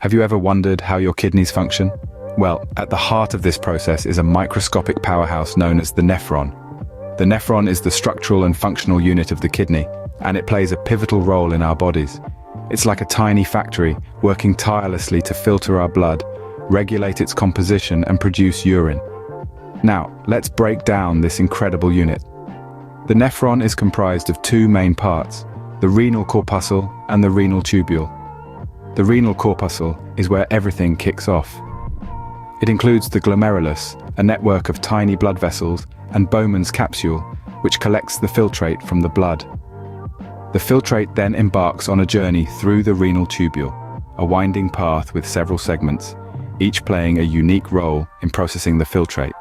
Have you ever wondered how your kidneys function? Well, at the heart of this process is a microscopic powerhouse known as the nephron. The nephron is the structural and functional unit of the kidney, and it plays a pivotal role in our bodies. It's like a tiny factory, working tirelessly to filter our blood, regulate its composition, and produce urine. Now, let's break down this incredible unit. The nephron is comprised of two main parts, the renal corpuscle and the renal tubule. The renal corpuscle is where everything kicks off. It includes the glomerulus, a network of tiny blood vessels, and Bowman's capsule, which collects the filtrate from the blood. The filtrate then embarks on a journey through the renal tubule, a winding path with several segments, each playing a unique role in processing the filtrate.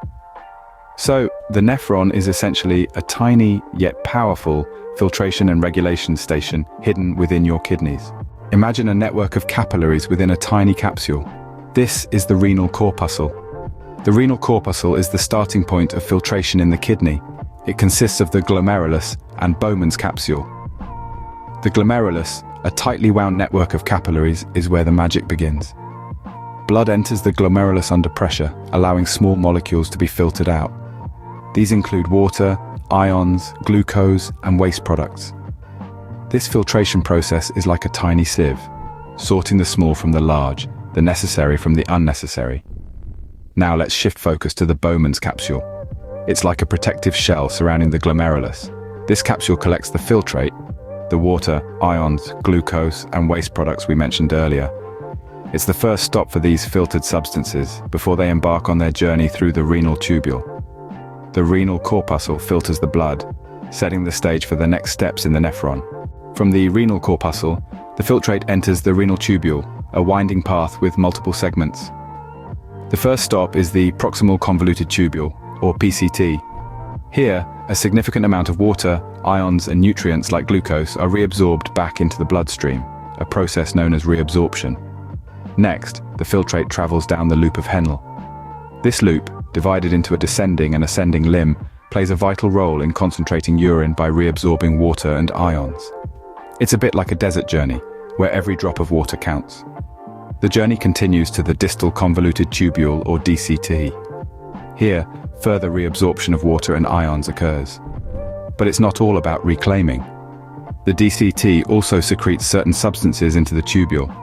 So, the nephron is essentially a tiny yet powerful filtration and regulation station hidden within your kidneys. Imagine a network of capillaries within a tiny capsule. This is the renal corpuscle. The renal corpuscle is the starting point of filtration in the kidney. It consists of the glomerulus and Bowman's capsule. The glomerulus, a tightly wound network of capillaries, is where the magic begins. Blood enters the glomerulus under pressure, allowing small molecules to be filtered out. These include water, ions, glucose, and waste products. This filtration process is like a tiny sieve, sorting the small from the large, the necessary from the unnecessary. Now let's shift focus to the Bowman's capsule. It's like a protective shell surrounding the glomerulus. This capsule collects the filtrate, the water, ions, glucose, and waste products we mentioned earlier. It's the first stop for these filtered substances before they embark on their journey through the renal tubule. The renal corpuscle filters the blood, setting the stage for the next steps in the nephron. From the renal corpuscle, the filtrate enters the renal tubule, a winding path with multiple segments. The first stop is the proximal convoluted tubule, or PCT. Here, a significant amount of water, ions, and nutrients like glucose are reabsorbed back into the bloodstream, a process known as reabsorption. Next, the filtrate travels down the loop of Henle. This loop, divided into a descending and ascending limb, plays a vital role in concentrating urine by reabsorbing water and ions. It's a bit like a desert journey, where every drop of water counts. The journey continues to the distal convoluted tubule, or DCT. Here, further reabsorption of water and ions occurs. But it's not all about reclaiming. The DCT also secretes certain substances into the tubule.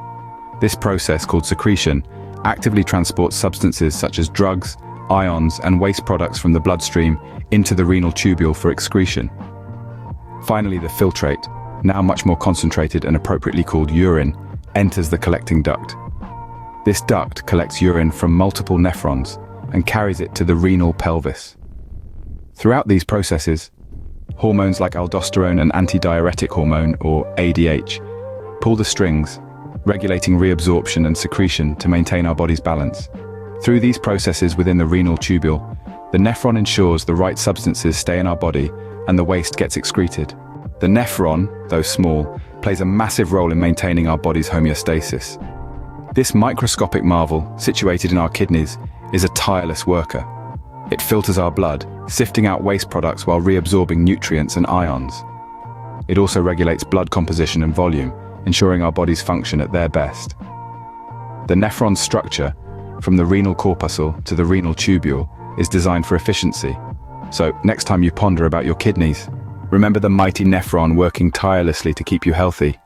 This process, called secretion, actively transports substances such as drugs, ions, and waste products from the bloodstream into the renal tubule for excretion. Finally, the filtrate, now much more concentrated and appropriately called urine, enters the collecting duct. This duct collects urine from multiple nephrons and carries it to the renal pelvis. Throughout these processes, hormones like aldosterone and antidiuretic hormone, or ADH, pull the strings, regulating reabsorption and secretion to maintain our body's balance. Through these processes within the renal tubule, the nephron ensures the right substances stay in our body and the waste gets excreted. The nephron, though small, plays a massive role in maintaining our body's homeostasis. This microscopic marvel, situated in our kidneys, is a tireless worker. It filters our blood, sifting out waste products while reabsorbing nutrients and ions. It also regulates blood composition and volume, ensuring our bodies function at their best. The nephron's structure, from the renal corpuscle to the renal tubule, is designed for efficiency. So, next time you ponder about your kidneys, remember the mighty nephron working tirelessly to keep you healthy.